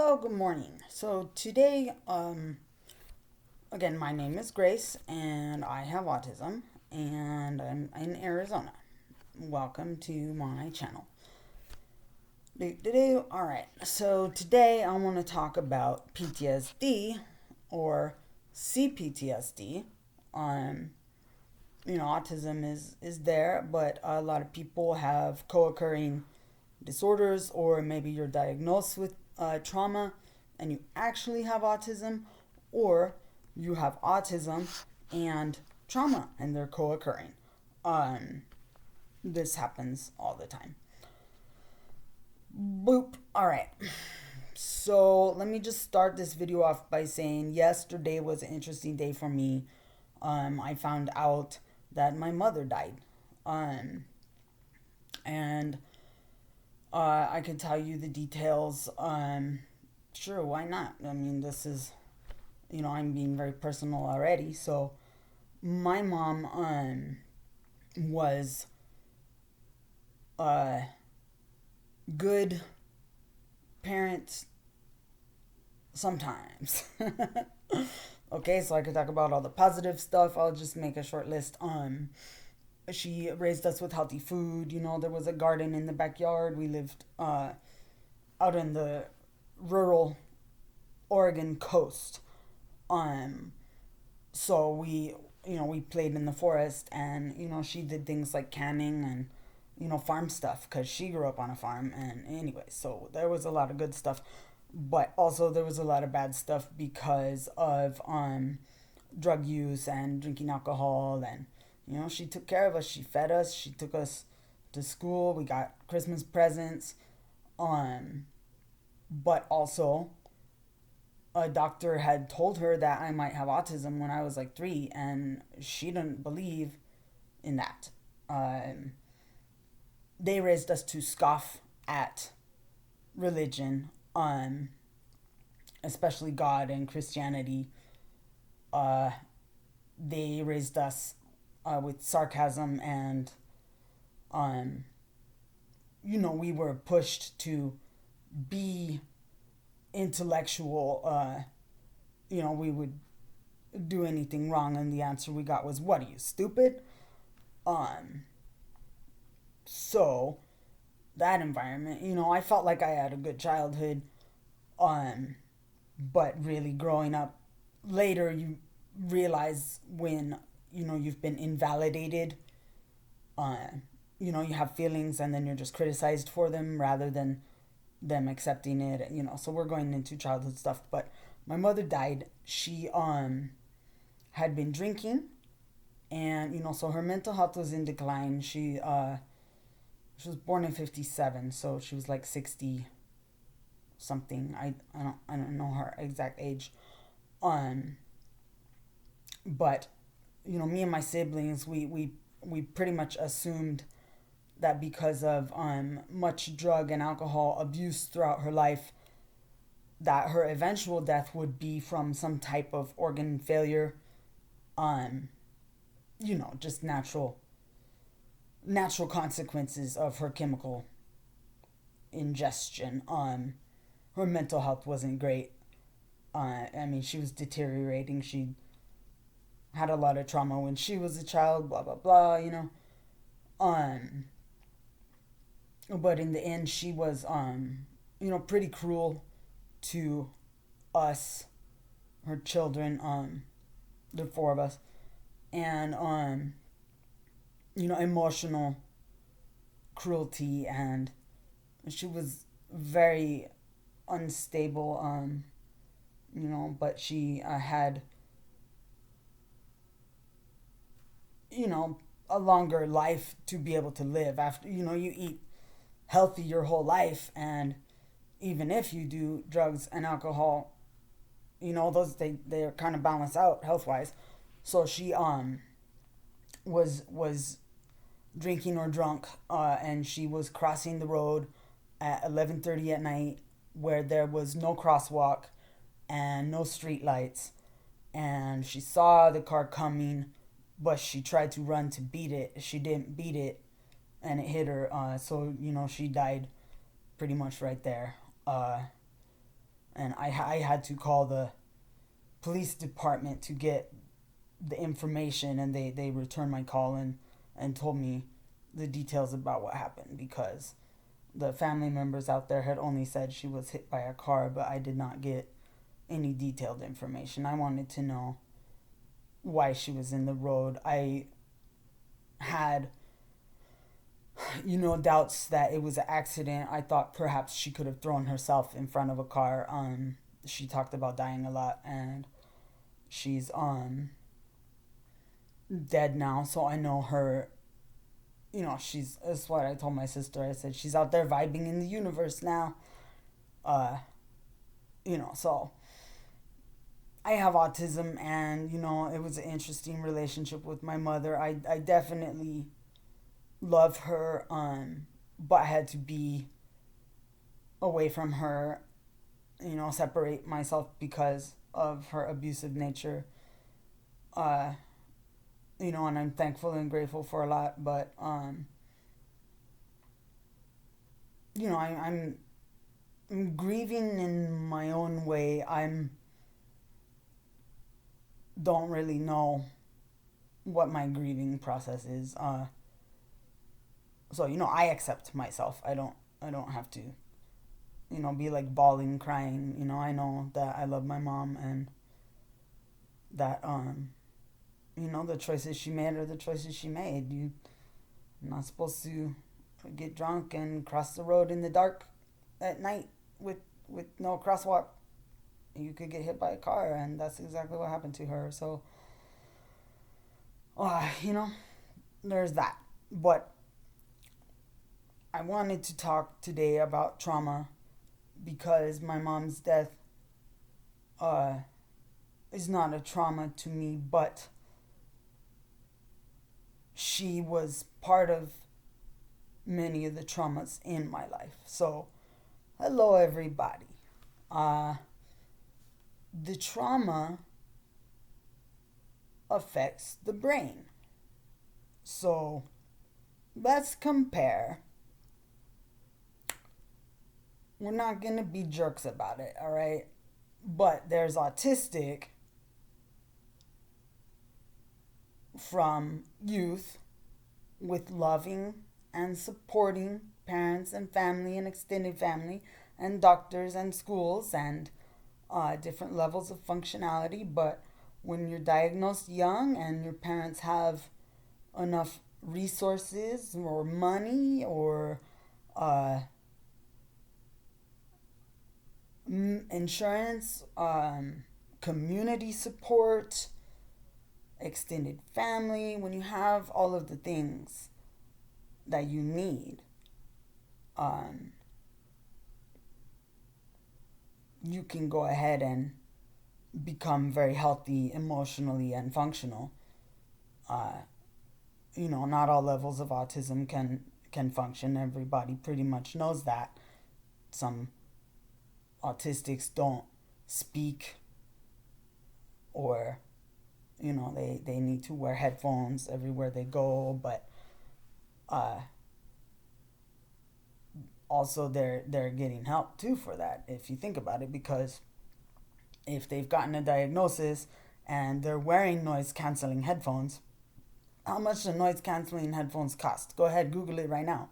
Hello, good morning. So today, again, my name is Grace and I have autism and I'm in Arizona. Welcome to my channel. Alright, so today I want to talk about PTSD or CPTSD. Um, Autism is there, but a lot of people have co-occurring disorders, or maybe you're diagnosed with trauma and you actually have autism, or you have autism and trauma and they're co-occurring. This happens all the time. Boop. All right. So let me just start this video off by saying yesterday was an interesting day for me. I found out that my mother died. And I could tell you the details. Sure, why not? I mean, this is, I'm being very personal already. So, my mom was a good parent sometimes. Okay, so I could talk about all the positive stuff. I'll just make a short list. She raised us with healthy food. There was a garden in the backyard. We lived out in the rural Oregon coast. So we played in the forest, and she did things like canning and farm stuff because she grew up on a farm. And anyway, so there was a lot of good stuff, but also there was a lot of bad stuff because of drug use and drinking alcohol. And she took care of us. She fed us. She took us to school. We got Christmas presents. But also, a doctor had told her that I might have autism when I was like 3, and she didn't believe in that. They raised us to scoff at religion, especially God and Christianity. They raised us with sarcasm, and we were pushed to be intellectual. We would do anything wrong, and the answer we got was, "What are you, stupid?" So that environment, I felt like I had a good childhood. But really growing up later, you realize when you've been invalidated. You have feelings, and then you're just criticized for them rather than them accepting it. So we're going into childhood stuff. But my mother died. She had been drinking, and so her mental health was in decline. She was born in 57, so she was like 60 something. I don't know her exact age. But me and my siblings, we pretty much assumed that because of much drug and alcohol abuse throughout her life, that her eventual death would be from some type of organ failure. Just natural consequences of her chemical ingestion. Her mental health wasn't great. She was deteriorating. She had a lot of trauma when she was a child, blah blah blah. But in the end, she was pretty cruel to us, her children, the 4 of us, and emotional cruelty, and she was very unstable. But she had a longer life to be able to live after. You eat healthy your whole life, and even if you do drugs and alcohol, those they're kind of balance out health wise. So she was drinking or drunk, and she was crossing the road at 11:30 at night, where there was no crosswalk and no street lights, and she saw the car coming, but she tried to run to beat it. She didn't beat it, and it hit her. So she died pretty much right there. and I had to call the police department to get the information, and they returned my call and told me the details about what happened, because the family members out there had only said she was hit by a car, but I did not get any detailed information. I wanted to know why she was in the road. I had, doubts that it was an accident. I thought perhaps she could have thrown herself in front of a car. She talked about dying a lot, and she's dead now. So I know her. That's what I told my sister. I said she's out there vibing in the universe now. So I have autism, and it was an interesting relationship with my mother. I definitely love her, but I had to be away from her, separate myself because of her abusive nature. And I'm thankful and grateful for a lot, but I'm grieving in my own way. Don't really know what my grieving process is. So I accept myself. I don't have to be like bawling, crying. I know that I love my mom, and that the choices she made are the choices she made. You're not supposed to get drunk and cross the road in the dark at night with no crosswalk. You could get hit by a car, and that's exactly what happened to her. So there's that. But I wanted to talk today about trauma, because my mom's death is not a trauma to me, but she was part of many of the traumas in my life. So, hello everybody. The trauma affects the brain. So, let's compare. We're not going to be jerks about it, all right? But there's autistic from youth with loving and supporting parents and family and extended family and doctors and schools and different levels of functionality. But when you're diagnosed young and your parents have enough resources or money or insurance, community support, extended family, when you have all of the things that you need, you can go ahead and become very healthy emotionally and functional. Not all levels of autism can function. Everybody pretty much knows that. Some autistics don't speak, or they need to wear headphones everywhere they go, but also they're getting help too for that, if you think about it, because if they've gotten a diagnosis and they're wearing noise canceling headphones, how much do noise canceling headphones cost? Go ahead, Google it right now.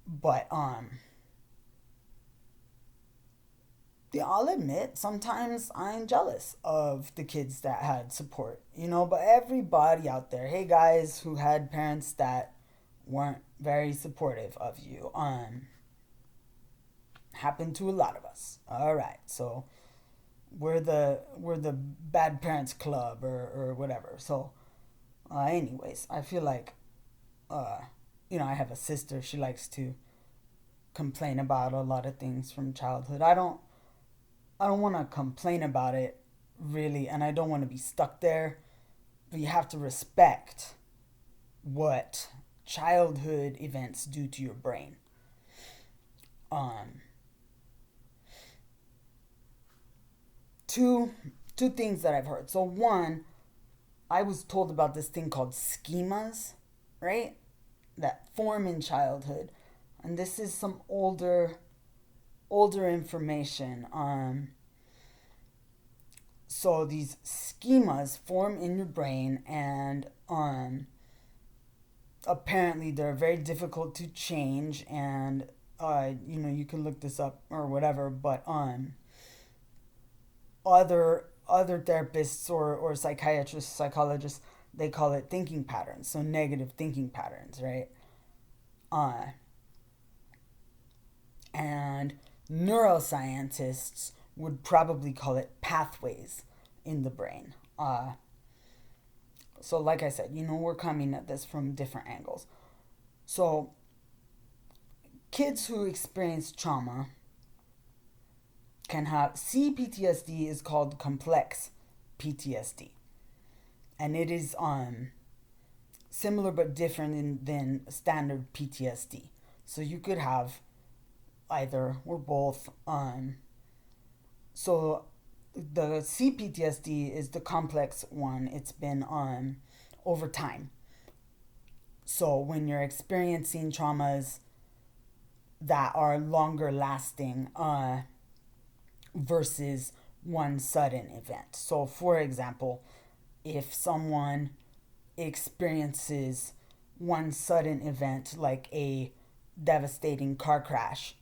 But I'll admit, sometimes I'm jealous of the kids that had support, but everybody out there, hey guys who had parents that weren't very supportive of you, happened to a lot of us. All right, so we're the bad parents club or whatever. So anyways, I feel like I have a sister. She likes to complain about a lot of things from childhood. I don't want to complain about it, really, and I don't want to be stuck there. But you have to respect what childhood events do to your brain. Two things that I've heard. So one, I was told about this thing called schemas, right? That form in childhood. And this is some older older information. So these schemas form in your brain, and apparently they're very difficult to change. And you can look this up or whatever, but other therapists or psychiatrists, psychologists, they call it thinking patterns, so negative thinking patterns, right? uh and neuroscientists would probably call it pathways in the brain. So like I said, we're coming at this from different angles. So kids who experience trauma can have CPTSD, is called complex PTSD, and it is similar but different than standard PTSD. So you could have either or both. So the CPTSD is the complex one. It's been over time. So when you're experiencing traumas that are longer lasting versus one sudden event. So for example, if someone experiences one sudden event like a devastating car crash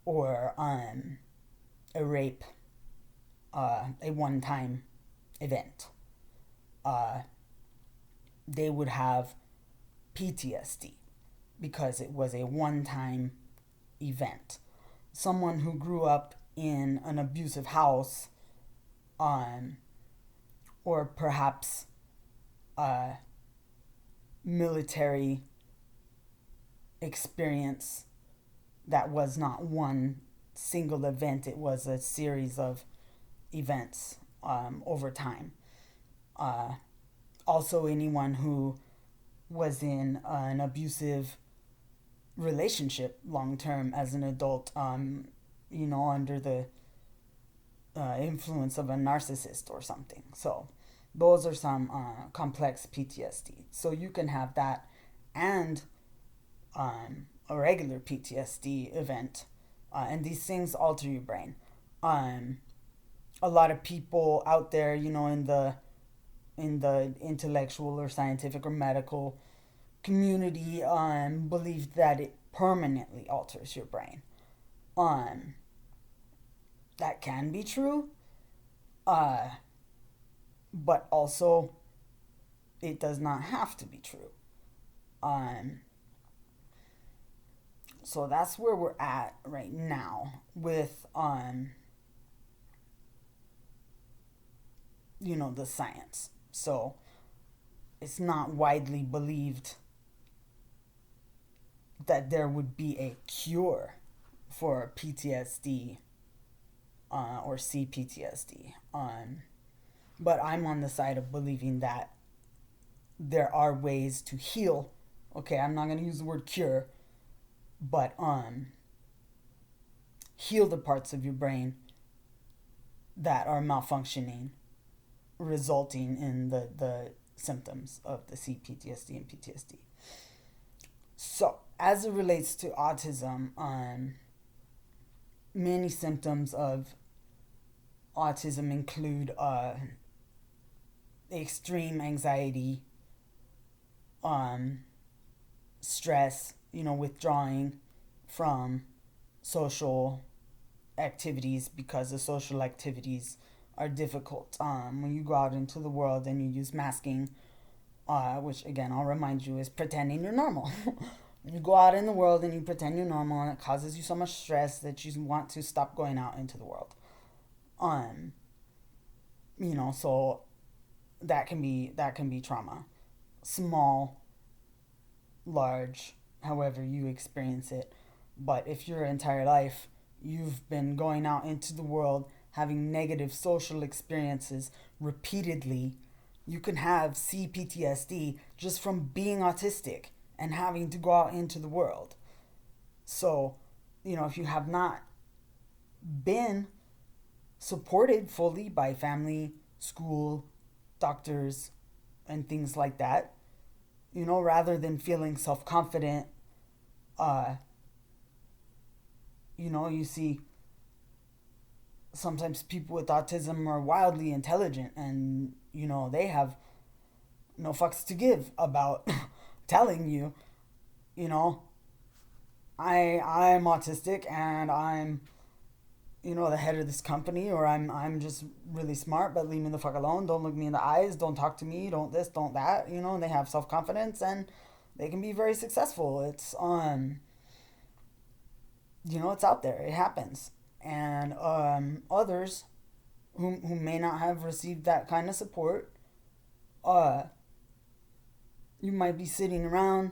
or a rape, a one-time event, they would have PTSD because it was a one-time event. Someone who grew up in an abusive house, or perhaps military experience that was not one single event, it was a series of events over time. Also, anyone who was in an abusive relationship long term as an adult, under the influence of a narcissist or something. So those are some complex PTSD. So you can have that and a regular PTSD event, and these things alter your brain. A lot of people out there, in the intellectual or scientific or medical community, believe that it permanently alters your brain. That can be true, but also it does not have to be true. So that's where we're at right now with the science. So it's not widely believed that there would be a cure for PTSD or CPTSD. But I'm on the side of believing that there are ways to heal. Okay, I'm not going to use the word cure, but heal the parts of your brain that are malfunctioning, resulting in the symptoms of the CPTSD and PTSD. So, as it relates to autism, many symptoms of autism include extreme anxiety, stress, withdrawing from social activities because the social activities are difficult. When you go out into the world and you use masking, which again, I'll remind you, is pretending you're normal. When you go out in the world and you pretend you're normal, and it causes you so much stress that you want to stop going out into the world. So that can be trauma. Small, large, however you experience it. But if your entire life you've been going out into the world having negative social experiences repeatedly, you can have CPTSD just from being autistic and having to go out into the world. So, if you have not been supported fully by family, school, doctors, and things like that, rather than feeling self-confident, you see sometimes people with autism are wildly intelligent and, they have no fucks to give about telling you, you know, I'm autistic and I'm, the head of this company, or I'm just really smart, but leave me the fuck alone. Don't look me in the eyes. Don't talk to me. Don't this, don't that. And they have self-confidence and they can be very successful. It's out there. It happens. And others who may not have received that kind of support, you might be sitting around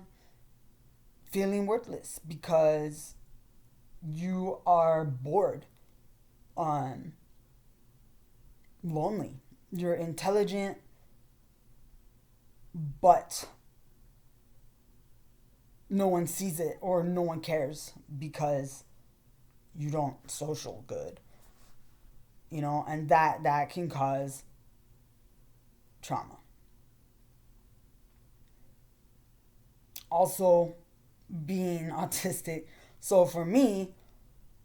feeling worthless because you are bored, lonely. You're intelligent, but no one sees it or no one cares because you don't social good. And that can cause trauma. Also, being autistic. So for me,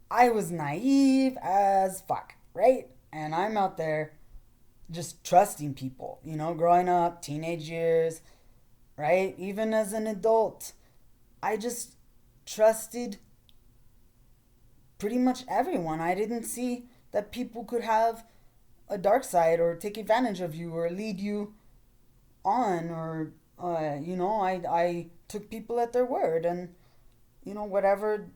I was naive as fuck, right? And I'm out there just trusting people, growing up, teenage years, right? Even as an adult, I just trusted pretty much everyone. I didn't see that people could have a dark side or take advantage of you or lead you on, or I took people at their word, and whatever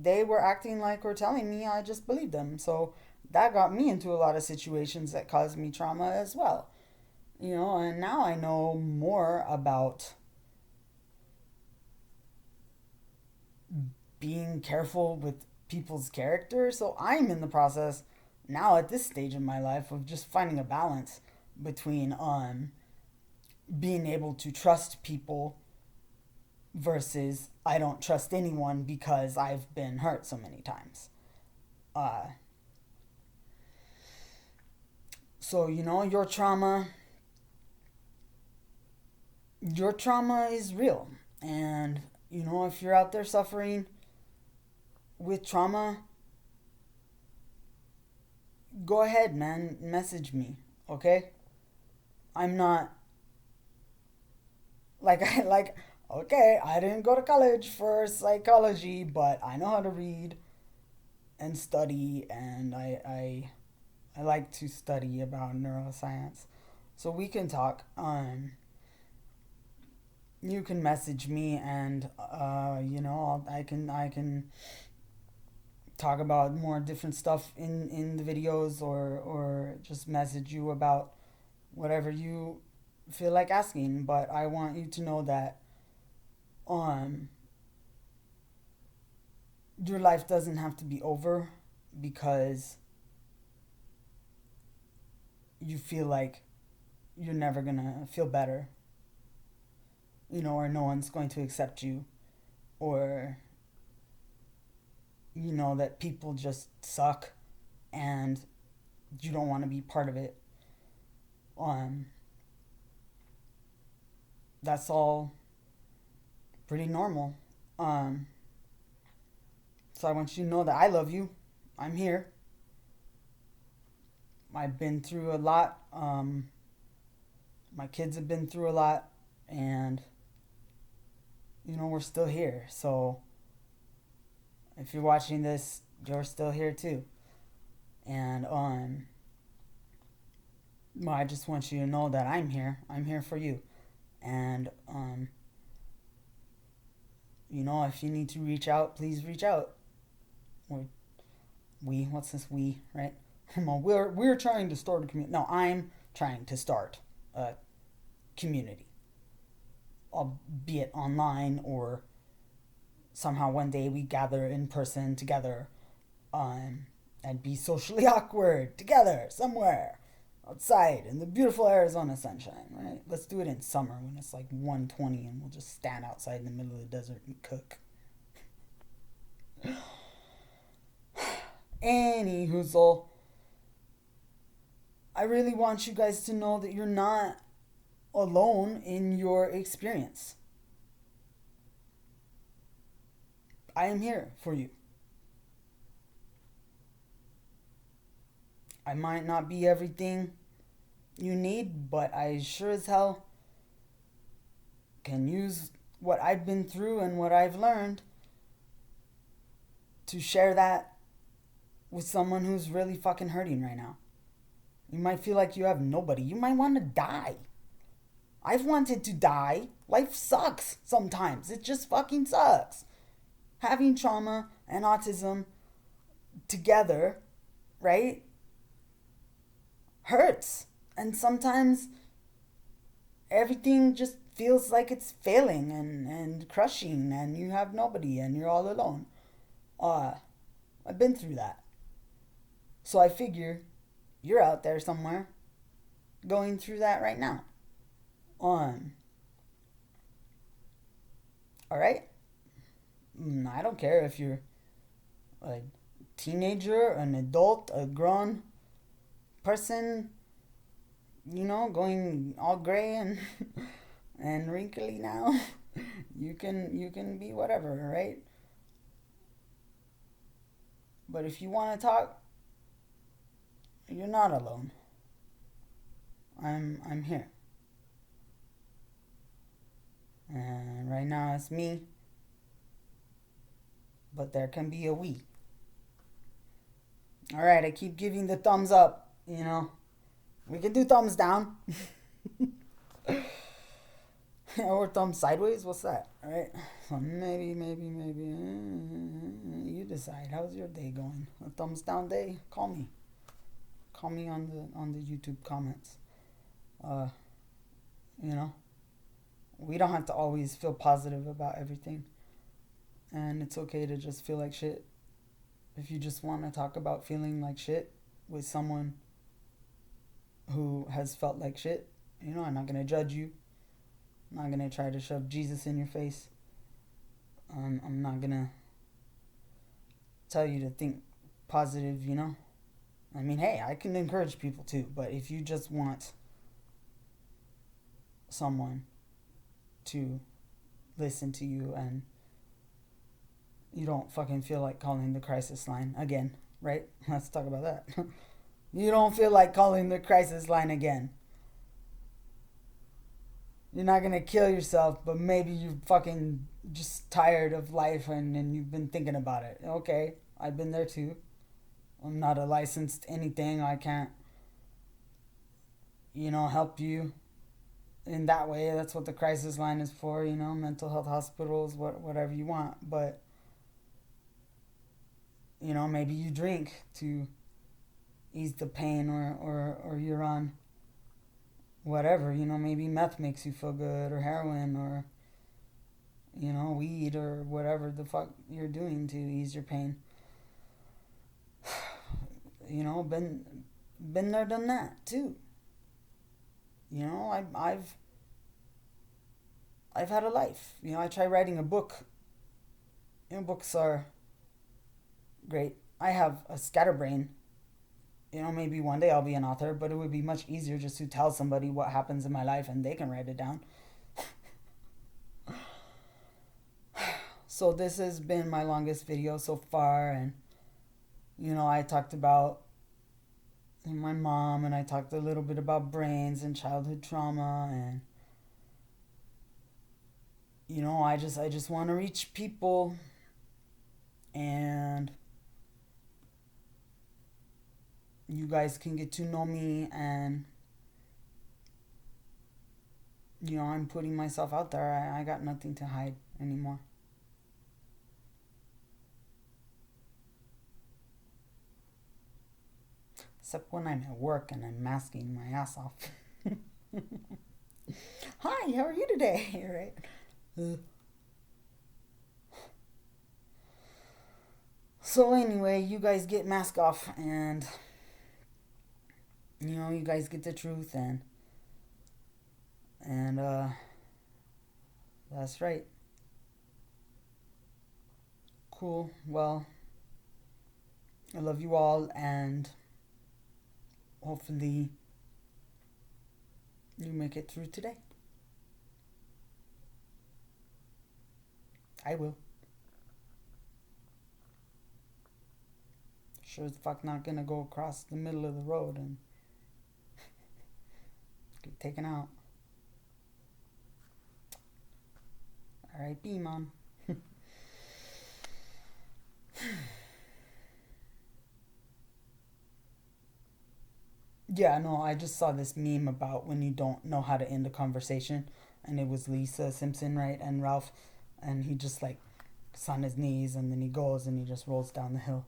they were acting like or telling me, I just believed them. So that got me into a lot of situations that caused me trauma as well. And now I know more about being careful with people's character. So I'm in the process now at this stage in my life of just finding a balance between being able to trust people versus I don't trust anyone because I've been hurt so many times. So your trauma is real, and if you're out there suffering with trauma, go ahead, man, message me, okay? I'm not okay, I didn't go to college for psychology, but I know how to read and study, and I like to study about neuroscience. So we can talk. You can message me, and I can talk about more different stuff in the videos, or just message you about whatever you feel like asking. But I want you to know that your life doesn't have to be over because you feel like you're never gonna feel better, or no one's going to accept you, or that people just suck and you don't want to be part of it. That's all pretty normal. So I want you to know that I love you. I'm here. I've been through a lot. My kids have been through a lot, and we're still here. So if you're watching this, you're still here too. And I just want you to know that I'm here. I'm here for you. And if you need to reach out, please reach out. What's this we, right? We're trying to start a community. No, I'm trying to start a community, albeit online, or somehow one day we gather in person together, and be socially awkward together somewhere outside in the beautiful Arizona sunshine, right? Let's do it in summer when it's like 120 and we'll just stand outside in the middle of the desert and cook. Anywhoozle, I really want you guys to know that you're not alone in your experience. I am here for you. I might not be everything you need, but I sure as hell can use what I've been through and what I've learned to share that with someone who's really fucking hurting right now. You might feel like you have nobody. You might want to die. I've wanted to die. Life sucks sometimes. It just fucking sucks. Having trauma and autism together, right, hurts. And sometimes everything just feels like it's failing and crushing, and you have nobody and you're all alone. I've been through that. So I figure you're out there somewhere going through that right now. Alright? I don't care if you're a teenager, an adult, a grown person, going all gray and and wrinkly now. You can be whatever, right? But if you want to talk, you're not alone. I'm here. And right now it's me. But there can be a we. Alright, I keep giving the thumbs up, We can do thumbs down. Or thumbs sideways, what's that? Alright. So maybe. You decide. How's your day going? A thumbs down day? Call me. Call me on the YouTube comments. We don't have to always feel positive about everything. And it's okay to just feel like shit. If you just want to talk about feeling like shit with someone who has felt like shit, I'm not going to judge you. I'm not going to try to shove Jesus in your face. I'm not going to tell you to think positive, I mean, hey, I can encourage people too, but if you just want someone to listen to you and you don't fucking feel like calling the crisis line again, right? Let's talk about that. You don't feel like calling the crisis line again. You're not gonna kill yourself, but maybe you're fucking just tired of life and you've been thinking about it. Okay, I've been there too. I'm not a licensed anything. I can't, help you in that way. That's what the crisis line is for, mental health hospitals, whatever you want. But, maybe you drink to ease the pain or you're on whatever, maybe meth makes you feel good or heroin or, weed or whatever the fuck you're doing to ease your pain. Been there, done that too. I've had a life. I tried writing a book. Books are great. I have a scatterbrain. Maybe one day I'll be an author, but it would be much easier just to tell somebody what happens in my life and they can write it down. So this has been my longest video so far, and I talked about my mom, and I talked a little bit about brains and childhood trauma, and I just want to reach people, and you guys can get to know me, and I'm putting myself out there. I got nothing to hide anymore. Except when I'm at work and I'm masking my ass off. Hi, how are you today? Right? So anyway, you guys get mask off, and you guys get the truth, and that's right. Cool. Well, I love you all, and hopefully you make it through today. I will. sure as fuck not gonna go across the middle of the road and get taken out. R.I.P. Mom. Yeah, no, I just saw this meme about when you don't know how to end a conversation, and it was Lisa Simpson, right, and Ralph, and he just like is on his knees, and then he goes and he just rolls down the hill.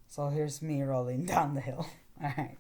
So here's me rolling down the hill. All right.